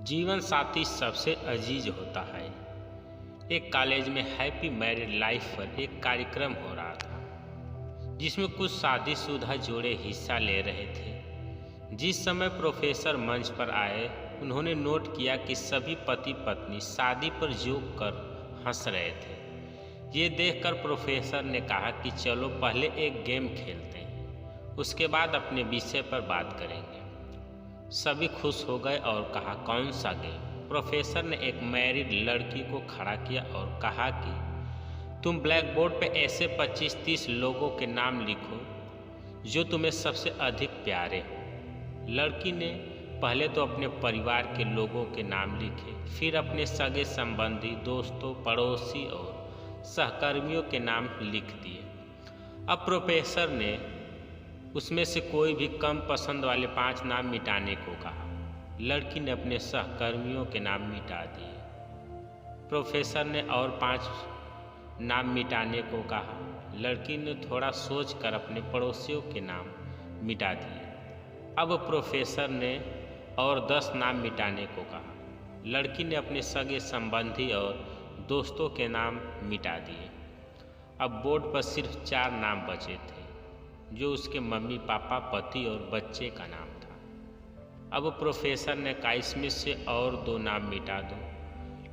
जीवन साथी सबसे अजीज होता है। एक कॉलेज में हैप्पी मैरिड लाइफ पर एक कार्यक्रम हो रहा था जिसमें कुछ शादीशुदा जोड़े हिस्सा ले रहे थे। जिस समय प्रोफेसर मंच पर आए, उन्होंने नोट किया कि सभी पति पत्नी शादी पर जोक कर हंस रहे थे। ये देखकर प्रोफेसर ने कहा कि चलो पहले एक गेम खेलते हैं, उसके बाद अपने विषय पर बात करेंगे। सभी खुश हो गए और कहा, कौन सा गेम? प्रोफेसर ने एक मैरिड लड़की को खड़ा किया और कहा कि तुम ब्लैक बोर्ड पे ऐसे 25-30 लोगों के नाम लिखो जो तुम्हें सबसे अधिक प्यारे हो। लड़की ने पहले तो अपने परिवार के लोगों के नाम लिखे, फिर अपने सगे संबंधी, दोस्तों, पड़ोसी और सहकर्मियों के नाम लिख दिए। अब प्रोफेसर ने उसमें से कोई भी कम पसंद वाले 5 नाम मिटाने को कहा। लड़की ने अपने सहकर्मियों के नाम मिटा दिए। प्रोफेसर ने और 5 नाम मिटाने को कहा। लड़की ने थोड़ा सोचकर अपने पड़ोसियों के नाम मिटा दिए। अब प्रोफेसर ने और 10 नाम मिटाने को कहा। लड़की ने अपने सगे संबंधी और दोस्तों के नाम मिटा दिए। अब बोर्ड पर सिर्फ 4 नाम बचे थे, जो उसके मम्मी पापा, पति और बच्चे का नाम था। अब प्रोफेसर ने कहा, इसमें से और 2 नाम मिटा दो।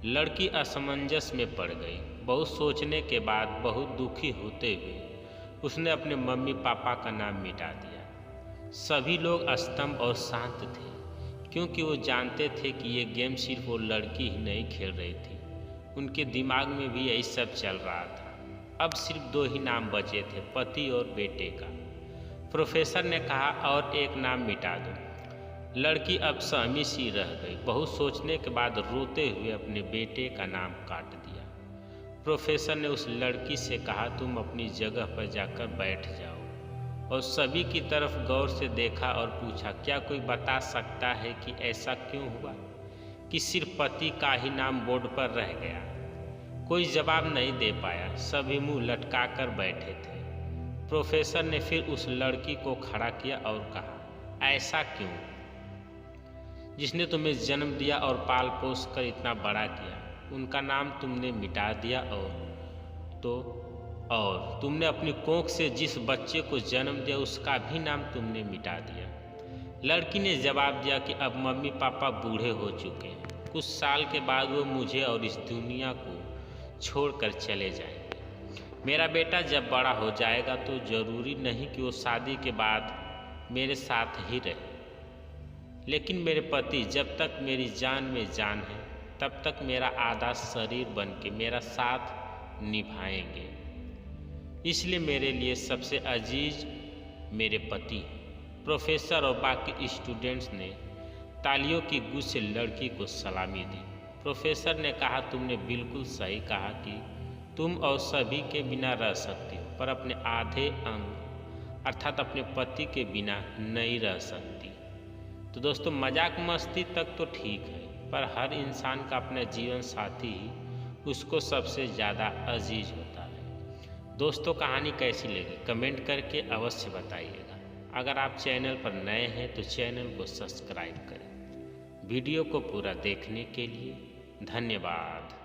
लड़की असमंजस में पड़ गई। बहुत सोचने के बाद, बहुत दुखी होते हुए उसने अपने मम्मी पापा का नाम मिटा दिया। सभी लोग स्तब्ध और शांत थे, क्योंकि वो जानते थे कि ये गेम सिर्फ वो लड़की ही नहीं खेल रही थी, उनके दिमाग में भी यही सब चल रहा था। अब सिर्फ 2 ही नाम बचे थे, पति और बेटे का। प्रोफेसर ने कहा, और एक नाम मिटा दो। लड़की अब सहमी सी रह गई। बहुत सोचने के बाद रोते हुए अपने बेटे का नाम काट दिया। प्रोफेसर ने उस लड़की से कहा, तुम अपनी जगह पर जाकर बैठ जाओ, और सभी की तरफ गौर से देखा और पूछा, क्या कोई बता सकता है कि ऐसा क्यों हुआ कि सिर्फ पति का ही नाम बोर्ड पर रह गया? कोई जवाब नहीं दे पाया। सभी मुंह लटका कर बैठे थे। प्रोफेसर ने फिर उस लड़की को खड़ा किया और कहा, ऐसा क्यों? जिसने तुम्हें जन्म दिया और पाल पोस कर इतना बड़ा किया, उनका नाम तुमने मिटा दिया, और तुमने अपनी कोख से जिस बच्चे को जन्म दिया उसका भी नाम तुमने मिटा दिया। लड़की ने जवाब दिया कि अब मम्मी पापा बूढ़े हो चुके हैं, कुछ साल के बाद वो मुझे और इस दुनिया को छोड़कर चले जाएंगे। मेरा बेटा जब बड़ा हो जाएगा तो ज़रूरी नहीं कि वो शादी के बाद मेरे साथ ही रहे, लेकिन मेरे पति जब तक मेरी जान में जान है, तब तक मेरा आधा शरीर बन के मेरा साथ निभाएंगे। इसलिए मेरे लिए सबसे अजीज मेरे पति हैं। प्रोफेसर और बाकी स्टूडेंट्स ने तालियों की गूंज से लड़की को सलामी दी। प्रोफेसर ने कहा, तुमने बिल्कुल सही कहा कि तुम और सभी के बिना रह सकती हो, पर अपने आधे अंग अर्थात अपने पति के बिना नहीं रह सकती। तो दोस्तों, मजाक मस्ती तक तो ठीक है, पर हर इंसान का अपना जीवन साथी ही उसको सबसे ज़्यादा अजीज होता है। दोस्तों, कहानी कैसी लगी कमेंट करके अवश्य बताइएगा। अगर आप चैनल पर नए हैं तो चैनल को सब्सक्राइब करें। वीडियो को पूरा देखने के लिए धन्यवाद।